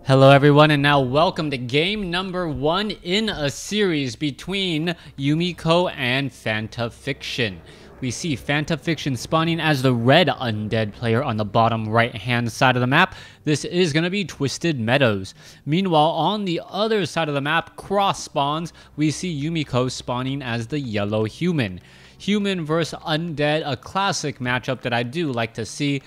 Hello everyone, and now welcome to game number 1 in a series between Yumiko and Fanta Fiction. We see Fanta Fiction spawning as the red undead player on the bottom right hand side of the map. This is going to be Twisted Meadows. Meanwhile, on the other side of the map, cross spawns, we see Yumiko spawning as the yellow human. Human versus undead, a classic matchup that I do like to see,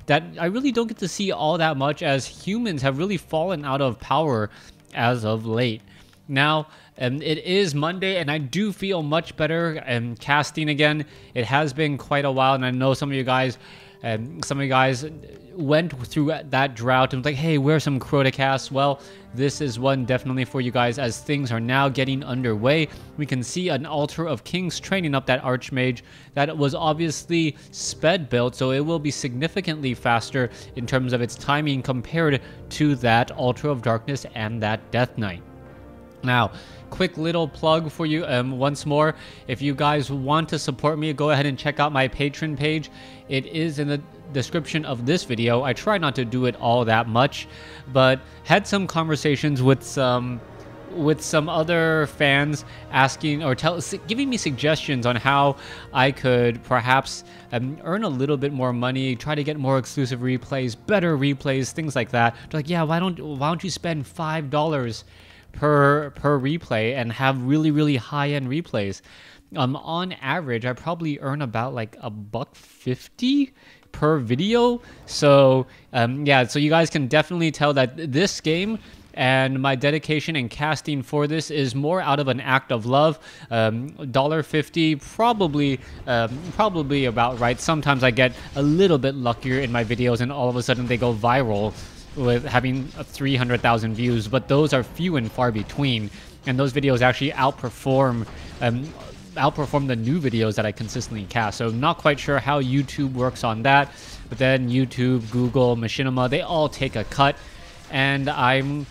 that I really don't get to see all that much, as humans have really fallen out of power as of late. Now, it is Monday, and I do feel much better casting again. It has been quite a while, and I know some of you guys went through that drought and was like, hey, where's some Crota casts? Well, this is one definitely for you guys, as things are now getting underway. We can see an Altar of Kings training up that Archmage that was obviously sped built, so it will be significantly faster in terms of its timing compared to that Altar of Darkness and that Death Knight. Now, quick little plug for you once more. If you guys want to support me, go ahead and check out my Patreon page. It is in the description of this video. I try not to do it all that much, but had some conversations with some other fans asking or giving me suggestions on how I could perhaps earn a little bit more money, try to get more exclusive replays, better replays, things like that. They're like, yeah, why don't you spend $5 per replay and have really high-end replays? On average, I probably earn about like $1.50 per video. So yeah, so you guys can definitely tell that this game and my dedication and casting for this is more out of an act of love. $1.50 probably about right. Sometimes I get a little bit luckier in my videos and all of a sudden they go viral with having 300,000 views, but those are few and far between, and those videos actually outperform the new videos that I consistently cast. So not quite sure how YouTube works on that, but then YouTube, Google, Machinima, they all take a cut, and I'm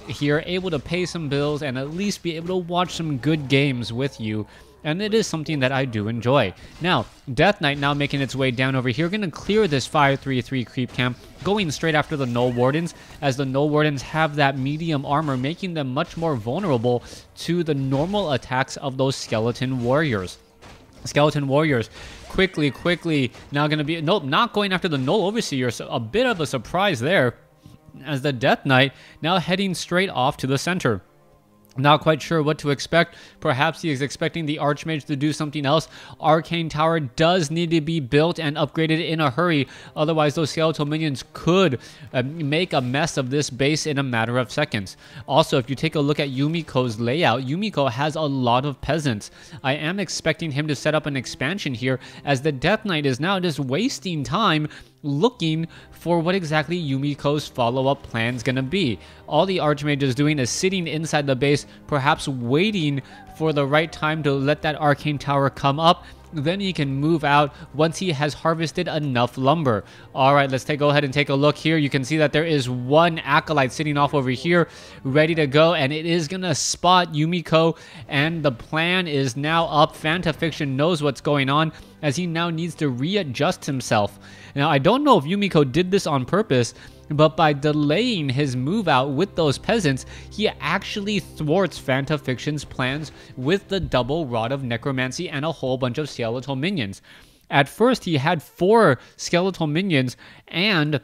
here able to pay some bills and at least be able to watch some good games with you. And it is something that I do enjoy. Now, Death Knight now making its way down over here. Going to clear this 5-3-3 creep camp, going straight after the Null Wardens, as the Null Wardens have that medium armor, making them much more vulnerable to the normal attacks of those Skeleton Warriors. Skeleton Warriors quickly now going to be... Nope, not going after the Null Overseer. So a bit of a surprise there, as the Death Knight now heading straight off to the center. Not quite sure what to expect. Perhaps he is expecting the Archmage to do something else. Arcane Tower does need to be built and upgraded in a hurry. Otherwise, those skeletal minions could make a mess of this base in a matter of seconds. Also, if you take a look at Yumiko's layout, Yumiko has a lot of peasants. I am expecting him to set up an expansion here, as the Death Knight is now just wasting time looking for what exactly Yumiko's follow-up plan is going to be. All the Archmage is doing is sitting inside the base, perhaps waiting for the right time to let that Arcane Tower come up. Then he can move out once he has harvested enough lumber. Alright, let's go ahead and take a look here. You can see that there is one Acolyte sitting off over here, ready to go, and it is going to spot Yumiko, and the plan is now up. Fanta Fiction knows what's going on, as he now needs to readjust himself. Now, I don't know if Yumiko did this on purpose, but by delaying his move out with those peasants, he actually thwarts Fanta Fiction's plans with the double Rod of Necromancy and a whole bunch of skeletal minions. At first, he had 4 skeletal minions and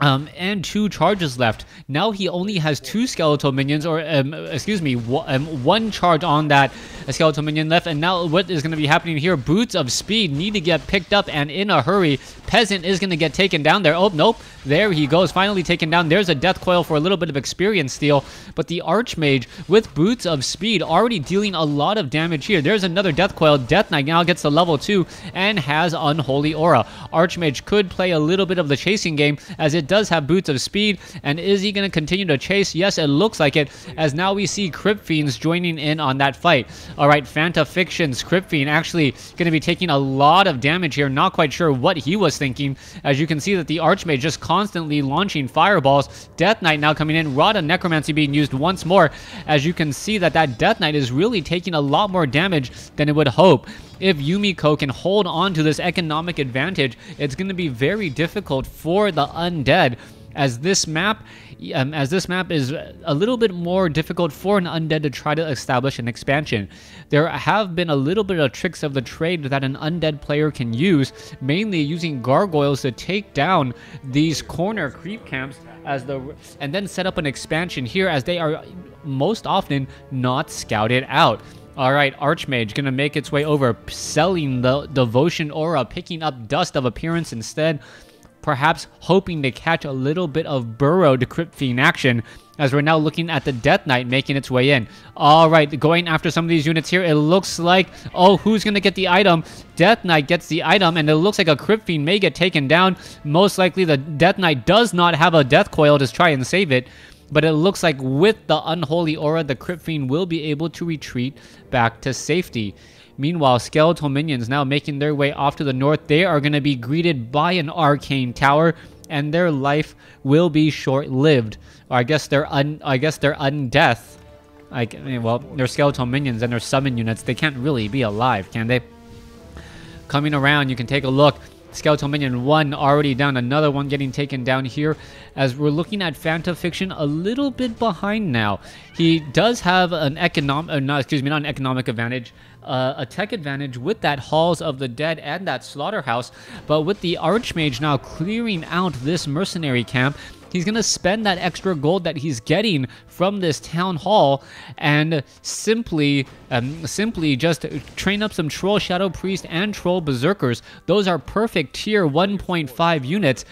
2 charges left. Now he only has 2 skeletal minions, or one charge on that skeletal minion left. And now what is going to be happening here? Boots of Speed need to get picked up, and in a hurry. Peasant is going to get taken down there. Oh, nope. There he goes, finally taken down. There's a Death Coil for a little bit of experience steal, but the Archmage with Boots of Speed already dealing a lot of damage here. There's another Death Coil. Death Knight now gets to level 2 and has Unholy Aura. Archmage could play a little bit of the chasing game, as it does have Boots of Speed. And is he going to continue to chase? Yes, it looks like it, as now we see Crypt Fiends joining in on that fight. Alright, Fanta Fiction's Crypt Fiend actually going to be taking a lot of damage here. Not quite sure what he was thinking, as you can see that the Archmage just constantly launching fireballs. Death Knight now coming in. Rod of Necromancy being used once more, as you can see that Death Knight is really taking a lot more damage than it would hope. If Yumiko can hold on to this economic advantage, it's going to be very difficult for the Undead. as this map is a little bit more difficult for an Undead to try to establish an expansion. There have been a little bit of tricks of the trade that an Undead player can use, mainly using gargoyles to take down these corner creep camps and then set up an expansion here, as they are most often not scouted out. Alright, Archmage gonna make its way over, selling the Devotion Aura, picking up Dust of Appearance instead, perhaps hoping to catch a little bit of burrowed Crypt Fiend action, as we're now looking at the Death Knight making its way in. Alright, going after some of these units here. It looks like, oh, who's gonna get the item? Death Knight gets the item, and it looks like a Crypt Fiend may get taken down. Most likely the Death Knight does not have a Death Coil to try and save it, but it looks like with the Unholy Aura, the Crypt Fiend will be able to retreat back to safety. Meanwhile, skeletal minions now making their way off to the north. They are going to be greeted by an arcane tower, and their life will be short-lived. Or I guess they're undeath. Well, they're skeletal minions and they're summon units. They can't really be alive, can they? Coming around, you can take a look. Skeletal Minion 1 already down, another one getting taken down here, as we're looking at Fanta Fiction a little bit behind now. He does have an not an economic advantage, a tech advantage with that Halls of the Dead and that Slaughterhouse, but with the Archmage now clearing out this mercenary camp, he's going to spend that extra gold that he's getting from this town hall and simply just train up some Troll Shadow Priest and Troll Berserkers. Those are perfect tier 1.5 units.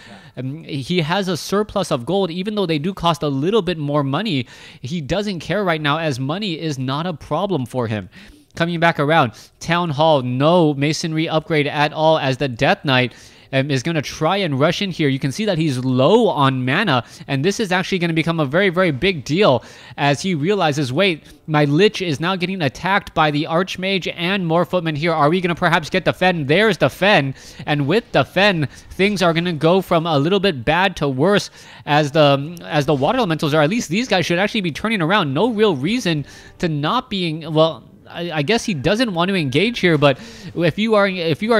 He has a surplus of gold, even though they do cost a little bit more money. He doesn't care right now, as money is not a problem for him. Coming back around, Town Hall, no masonry upgrade at all, as the Death Knight is going to try and rush in here. You can see that he's low on mana, and this is actually going to become a very, very big deal as he realizes, wait, my Lich is now getting attacked by the Archmage and more footmen here. Are we going to perhaps get the Fen? There's the Fen, and with the Fen, things are going to go from a little bit bad to worse, as the water elementals are. At least these guys should actually be turning around. No real reason to not being, well, I guess he doesn't want to engage here, but if you are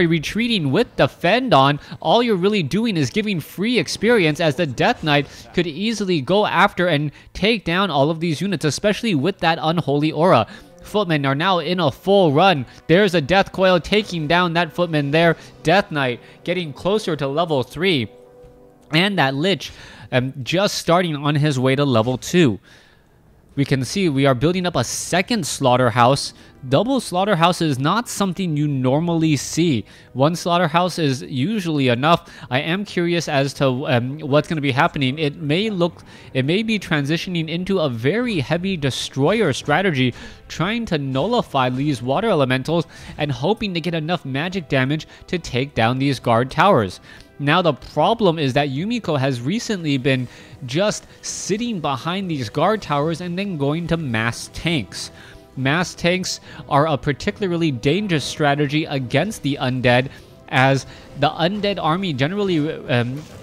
retreating with the Fend on, all you're really doing is giving free experience, as the Death Knight could easily go after and take down all of these units, especially with that Unholy Aura. Footmen are now in a full run. There's a Death Coil taking down that Footman there. Death Knight getting closer to level 3. And that Lich just starting on his way to level 2. We can see we are building up a second slaughterhouse. Double slaughterhouse is not something you normally see. One slaughterhouse is usually enough. I am curious as to what's going to be happening. It may be transitioning into a very heavy destroyer strategy, trying to nullify these water elementals and hoping to get enough magic damage to take down these guard towers. Now the problem is that Yumiko has recently been just sitting behind these guard towers and then going to mass tanks. Mass tanks are a particularly dangerous strategy against the Undead, as the Undead army generally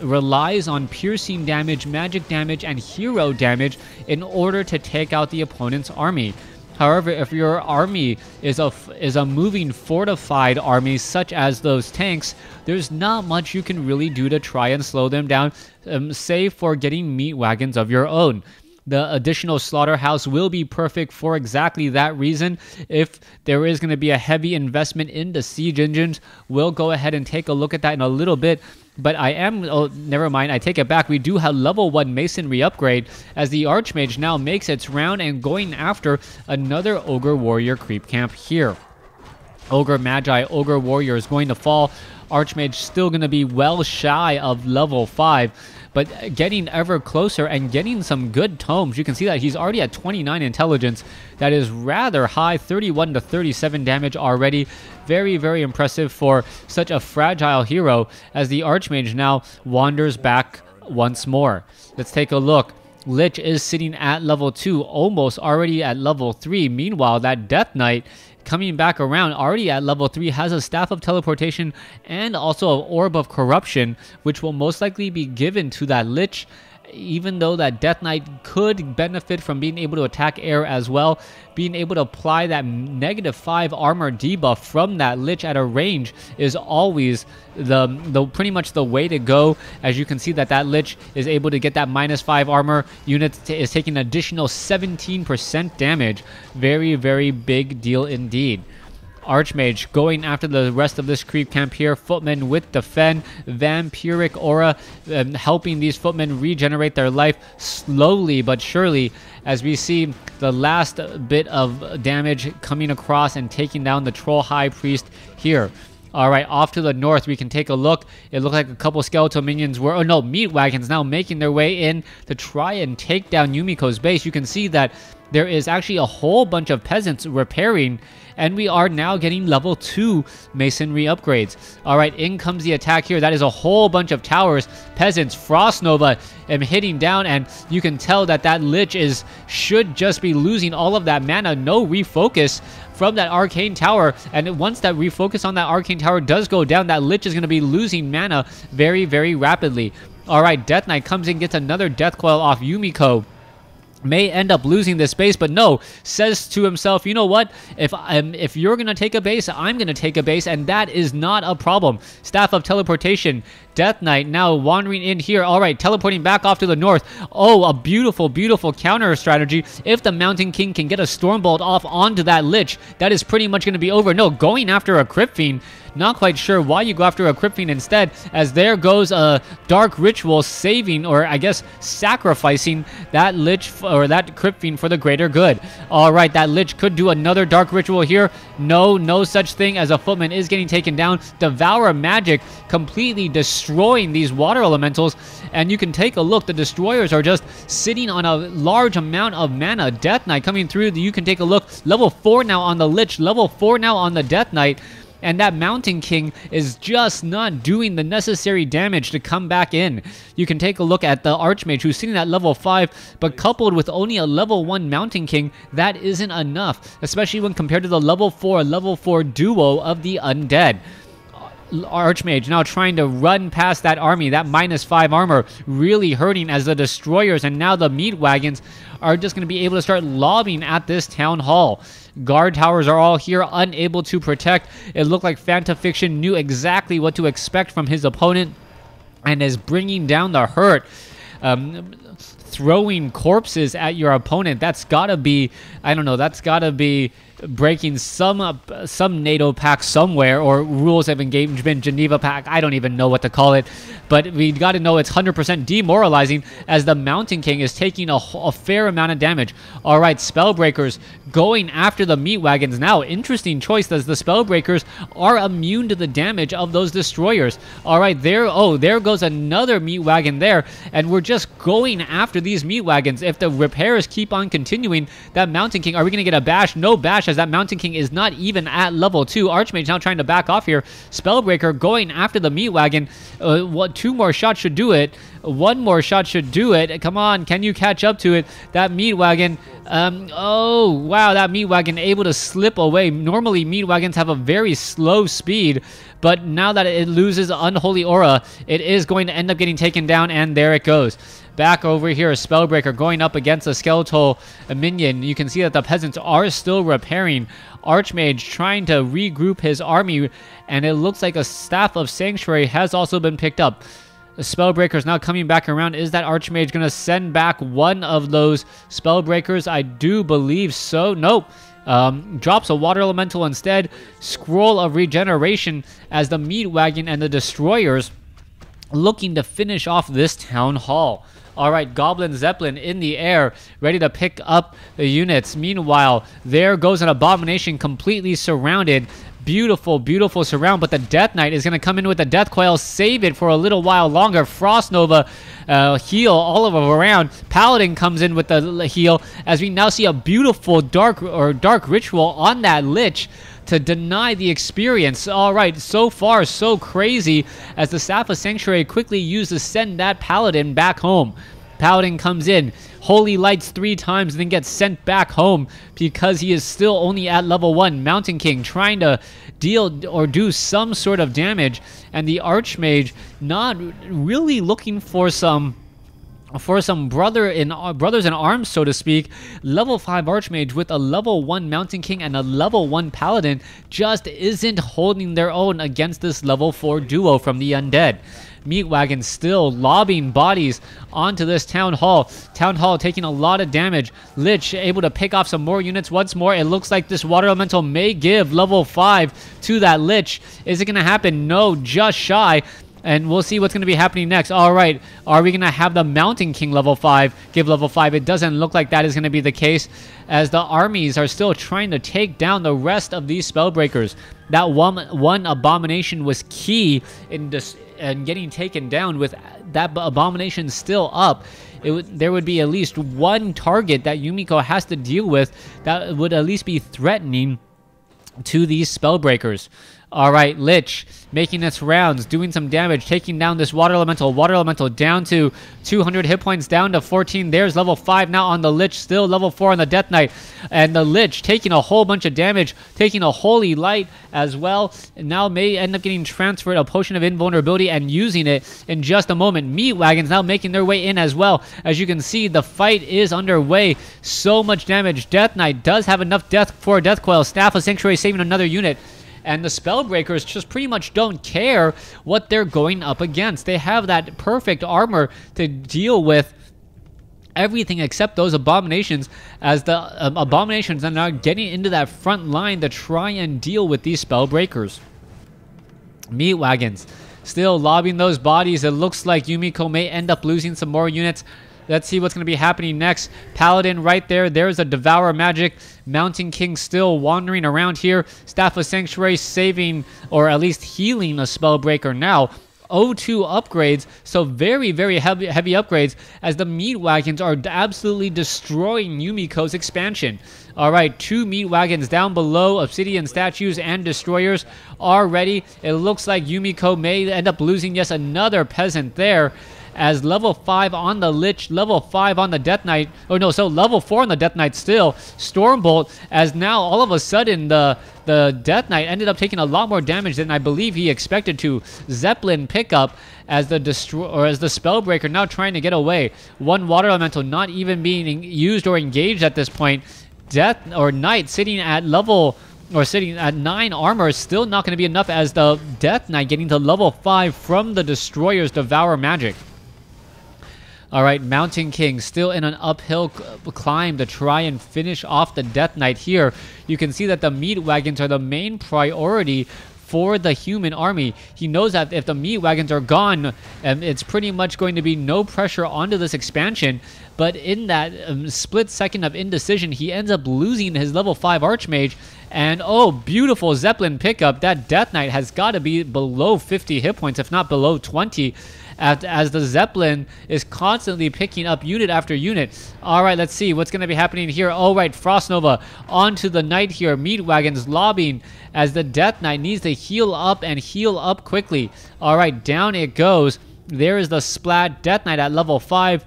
relies on piercing damage, magic damage, and hero damage in order to take out the opponent's army. However, if your army is a moving fortified army such as those tanks, there's not much you can really do to try and slow them down, save for getting meat wagons of your own. The additional slaughterhouse will be perfect for exactly that reason. If there is going to be a heavy investment into siege engines, we'll go ahead and take a look at that in a little bit. But never mind, I take it back. We do have level 1 masonry upgrade, as the Archmage now makes its round and going after another Ogre Warrior creep camp here. Ogre Magi, Ogre Warrior is going to fall. Archmage still going to be well shy of level 5, but getting ever closer and getting some good tomes. You can see that he's already at 29 intelligence. That is rather high, 31 to 37 damage already. Very, very impressive for such a fragile hero, as the Archmage now wanders back once more. Let's take a look. Lich is sitting at level 2, almost already at level 3. Meanwhile, that Death Knight coming back around, already at level 3, has a Staff of Teleportation and also an Orb of Corruption, which will most likely be given to that Lich even though that Death Knight could benefit from being able to attack air as well, being able to apply that -5 armor debuff from that Lich at a range is always the pretty much the way to go. As you can see that Lich is able to get that -5 armor. Unit is taking an additional 17% damage. Very, very big deal indeed. Archmage going after the rest of this creep camp here. Footmen with Defend. Vampiric Aura helping these footmen regenerate their life slowly but surely, as we see the last bit of damage coming across and taking down the Troll High Priest here. All right, off to the north, we can take a look. It looked like a couple skeletal minions were, oh no, meat wagons now making their way in to try and take down Yumiko's base. You can see that there is actually a whole bunch of peasants repairing, and we are now getting level 2 masonry upgrades. All right, in comes the attack here. That is a whole bunch of towers. Peasants, Frost Nova hitting down, and you can tell that Lich should just be losing all of that mana. No refocus from that Arcane Tower, and once that refocus on that Arcane Tower does go down, that Lich is going to be losing mana very, very rapidly. All right, Death Knight comes in, gets another Death Coil off Yumiko. May end up losing this base, but no, says to himself, you know what, if you're gonna take a base, I'm gonna take a base, and that is not a problem. Staff of Teleportation, Death Knight now wandering in here. All right, teleporting back off to the north. Oh, a beautiful, beautiful counter strategy. If the Mountain King can get a Stormbolt off onto that Lich, that is pretty much gonna be over. No, going after a Crypt Fiend. Not quite sure why you go after a Crypt Fiend instead, as there goes a Dark Ritual saving, or I guess sacrificing that Lich or that Crypt Fiend for the greater good. All right, that Lich could do another Dark Ritual here. No, no such thing, as a footman is getting taken down. Devour Magic completely destroying these water elementals, and you can take a look. The destroyers are just sitting on a large amount of mana. Death Knight coming through. You can take a look. Level 4 now on the Lich, level 4 now on the Death Knight. And that Mountain King is just not doing the necessary damage to come back in. You can take a look at the Archmage, who's sitting at level 5, but coupled with only a level 1 Mountain King, that isn't enough, especially when compared to the level 4 duo of the Undead. Archmage now trying to run past that army, that -5 armor, really hurting, as the destroyers and now the meat wagons are just going to be able to start lobbing at this town hall. Guard towers are all here, unable to protect. It looked like Fanta Fiction knew exactly what to expect from his opponent and is bringing down the hurt. Throwing corpses at your opponent, that's gotta be, I don't know, that's gotta be breaking some NATO pack somewhere, or rules of engagement Geneva pack. I don't even know what to call it, but we got to know it's 100% demoralizing, as the Mountain King is taking a fair amount of damage. All right, Spellbreakers going after the meat wagons now. Interesting choice, as the Spellbreakers are immune to the damage of those destroyers. All right, there goes another meat wagon there, and we're just going after these meat wagons. If the repairs keep on continuing, that Mountain King, are we going to get a bash? No bash, as that Mountain King is not even at level 2. Archmage now trying to back off here. Spellbreaker going after the meat wagon. 2 more shots should do it. 1 more shot should do it. Come on, can you catch up to it? That meat wagon, oh wow, that meat wagon able to slip away. Normally meat wagons have a very slow speed, but now that it loses Unholy Aura, it is going to end up getting taken down, and there it goes. Back over here, a Spellbreaker going up against a skeletal minion. You can see that the peasants are still repairing. Archmage trying to regroup his army, and it looks like a Staff of Sanctuary has also been picked up. The Spellbreaker's now coming back around. Is that Archmage going to send back one of those Spellbreakers? I do believe so. Nope. Drops a water elemental instead. Scroll of Regeneration, as the meat wagon and the destroyers looking to finish off this town hall. All right, Goblin Zeppelin in the air, ready to pick up the units. Meanwhile, there goes an Abomination completely surrounded. Beautiful, beautiful surround, but the Death Knight is going to come in with the Death Coil, save it for a little while longer. Frost Nova heal all around. Paladin comes in with the heal, as we now see a beautiful dark ritual on that Lich to deny the experience. All right, so far so crazy, as the Staff of Sanctuary quickly used to send that Paladin back home. Paladin comes in, Holy Lights 3 times, and then gets sent back home because he is still only at level 1. Mountain King trying to deal or do some sort of damage, and the Archmage not really looking for some for some brothers in arms, so to speak. Level 5 Archmage with a level 1 Mountain King and a level 1 Paladin just isn't holding their own against this level 4 duo from the Undead. Meatwagon still lobbing bodies onto this Town Hall. Town Hall taking a lot of damage. Lich able to pick off some more units once more. It looks like this Water Elemental may give level 5 to that Lich. Is it going to happen? No, just shy. And we'll see what's going to be happening next. All right, are we going to have the Mountain King level 5 give level 5? It doesn't look like that is going to be the case, as the armies are still trying to take down the rest of these Spellbreakers. That one Abomination was key in getting taken down. With that Abomination still up, there would be at least one target that Yumiko has to deal with that would at least be threatening to these Spellbreakers. All right, Lich making its rounds, doing some damage, taking down this Water Elemental. Water Elemental down to 200 hit points, down to 14. There's level 5 now on the Lich, still level 4 on the Death Knight. And the Lich taking a whole bunch of damage, taking a Holy Light as well. And now may end up getting transferred a Potion of Invulnerability and using it in just a moment. Meatwagons now making their way in as well. As you can see, the fight is underway. So much damage. Death Knight does have enough death for a Death Coil. Staff of Sanctuary saving another unit. And the Spellbreakers just pretty much don't care what they're going up against. They have that perfect armor to deal with everything except those Abominations, as the Abominations are now getting into that front line to try and deal with these Spellbreakers. Meatwagons still lobbing those bodies. It looks like Yumiko may end up losing some more units. Let's see what's going to be happening next. Paladin right there. There's a Devour Magic. Mountain King still wandering around here. Staff of Sanctuary saving, or at least healing, a Spellbreaker now. O2 upgrades, so very, very heavy upgrades, as the Meatwagons are absolutely destroying Yumiko's expansion. All right, 2 Meatwagons down below. Obsidian statues and destroyers are ready. It looks like Yumiko may end up losing yes another peasant there, as level 5 on the Lich, level 5 on the Death Knight. Oh no, so level 4 on the Death Knight still. Stormbolt, as now all of a sudden the Death Knight ended up taking a lot more damage than I believe he expected to. Zeppelin pickup as the Spellbreaker now trying to get away. One Water Elemental not even being used or engaged at this point. Knight sitting at 9 armor is still not going to be enough, as the Death Knight getting to level 5 from the Destroyer's Devour Magic. All right, Mountain King still in an uphill climb to try and finish off the Death Knight here. You can see that the Meatwagons are the main priority for the human army. He knows that if the Meatwagons are gone, it's pretty much going to be no pressure onto this expansion. But in that split second of indecision, he ends up losing his level 5 Archmage. And oh, beautiful Zeppelin pickup. That Death Knight has got to be below 50 hit points, if not below 20. As the Zeppelin is constantly picking up unit after unit. All right, let's see what's going to be happening here. All right, Frost Nova onto the Knight here. Meatwagons lobbying as the Death Knight needs to heal up and heal up quickly. All right, down it goes. There is the Splat. Death Knight at level 5.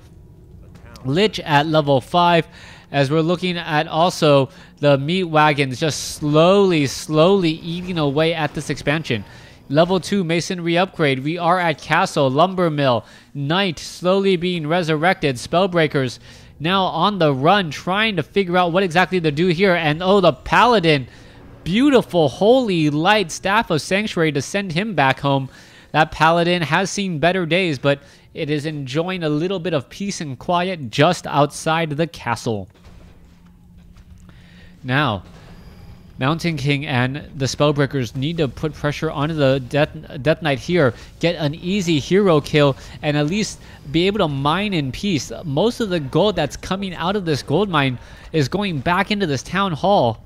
Lich at level 5. As we're looking at also the Meatwagons just slowly eating away at this expansion. Level 2 Masonry upgrade. We are at Castle, Lumber Mill, Knight slowly being resurrected. Spellbreakers now on the run, trying to figure out what exactly to do here. And oh, the Paladin, beautiful Holy Light, Staff of Sanctuary to send him back home. That Paladin has seen better days, but it is enjoying a little bit of peace and quiet just outside the castle. Now, Mountain King and the Spellbreakers need to put pressure onto the Death Knight here, get an easy hero kill, and at least be able to mine in peace. Most of the gold that's coming out of this gold mine is going back into this town hall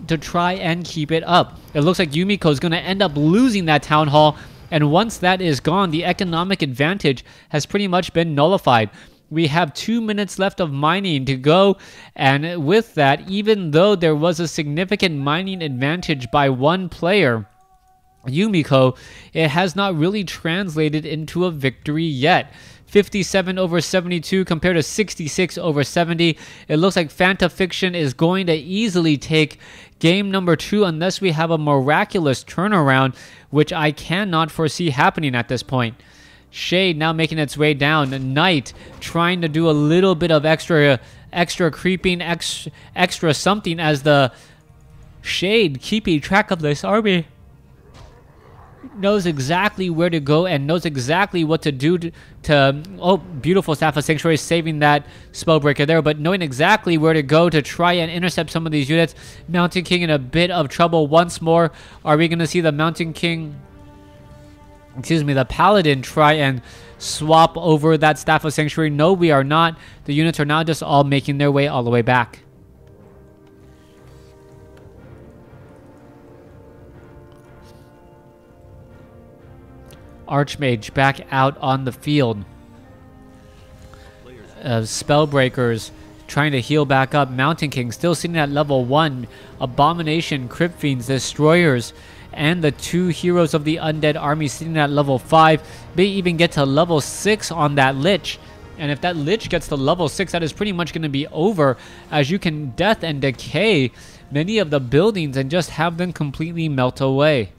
to try and keep it up. It looks like Yumiko is going to end up losing that town hall, and once that is gone, the economic advantage has pretty much been nullified. We have 2 minutes left of mining to go, and with that, even though there was a significant mining advantage by one player, Yumiko, it has not really translated into a victory yet. 57 over 72 compared to 66 over 70. It looks like Fanta Fiction is going to easily take game number 2 unless we have a miraculous turnaround, which I cannot foresee happening at this point. Shade now making its way down. Knight trying to do a little bit of extra creeping, extra something as the Shade keeping track of this army. Knows exactly where to go and knows exactly what to do to oh, beautiful Staff of Sanctuary saving that Spellbreaker there, but knowing exactly where to go to try and intercept some of these units. Mountain King in a bit of trouble once more. Are we going to see the Mountain King, excuse me, the Paladin try and swap over that Staff of Sanctuary? No, we are not. The units are now just all making their way all the way back. Archmage back out on the field. Spellbreakers trying to heal back up. Mountain King still sitting at level 1. Abomination, Crypt Fiends, Destroyers, and the 2 heroes of the Undead army sitting at level 5. May even get to level 6 on that Lich. And if that Lich gets to level 6, that is pretty much going to be over, as you can death and decay many of the buildings and just have them completely melt away.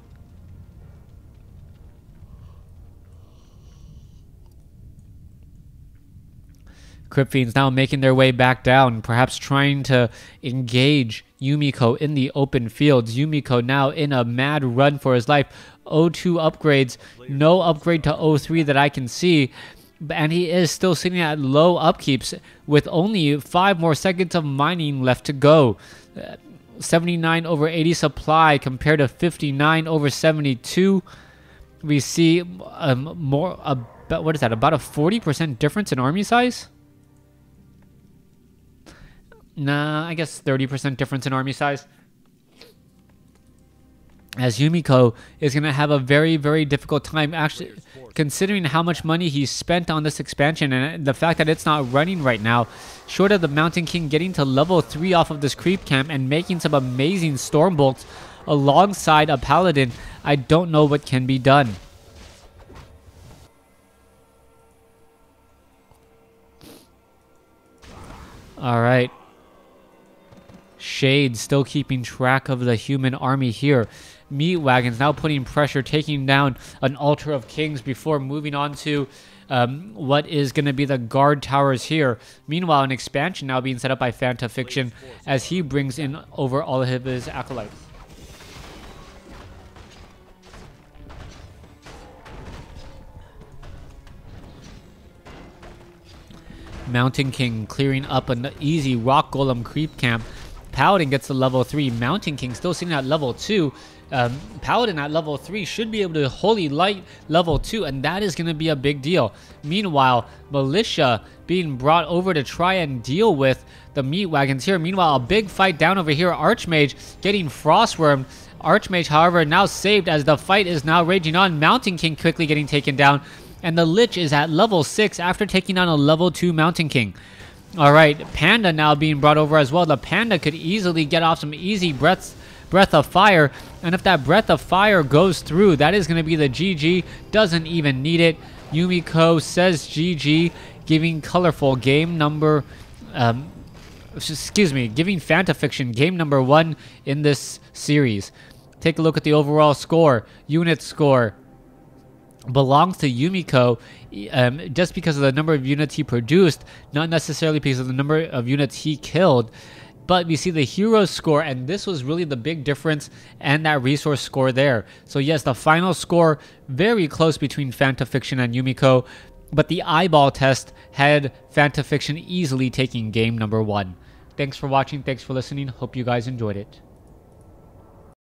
Crypt Fiends now making their way back down, perhaps trying to engage Yumiko in the open fields. Yumiko now in a mad run for his life. O2 upgrades, no upgrade to O3 that I can see. And he is still sitting at low upkeeps with only 5 more seconds of mining left to go. 79 over 80 supply compared to 59 over 72. We see what is that, about a 40% difference in army size? Nah, I guess 30% difference in army size. As Yumiko is going to have a very, very difficult time actually, considering how much money he spent on this expansion and the fact that it's not running right now. Short of the Mountain King getting to level 3 off of this creep camp and making some amazing storm bolts alongside a Paladin, I don't know what can be done. Alright. Shade still keeping track of the human army here. Meat Wagons now putting pressure, taking down an Altar of Kings before moving on to what is going to be the guard towers here. Meanwhile, an expansion now being set up by Fanta Fiction as he brings in over all of his acolytes. Mountain King clearing up an easy Rock Golem creep camp. Paladin gets to level 3. Mountain King still sitting at level 2. Paladin at level 3 should be able to Holy Light level 2, and that is going to be a big deal. Meanwhile, Militia being brought over to try and deal with the Meat Wagons here. Meanwhile, a big fight down over here. Archmage getting Frostworm. Archmage, however, now saved as the fight is now raging on. Mountain King quickly getting taken down, and the Lich is at level 6 after taking on a level 2 Mountain King. Alright, Panda now being brought over as well. The Panda could easily get off some easy breath of fire, and if that breath of fire goes through, that is going to be the GG. Doesn't even need it. Yumiko says GG, giving colorful game number giving Fanta Fiction game number 1 in this series. Take a look at the overall score. Unit score belongs to Yumiko, just because of the number of units he produced, not necessarily because of the number of units he killed. But we see the hero score, and this was really the big difference, and that resource score there. So yes, the final score very close between Fanta Fiction and Yumiko, but the eyeball test had Fanta Fiction easily taking game number 1. Thanks for watching, thanks for listening, hope you guys enjoyed it.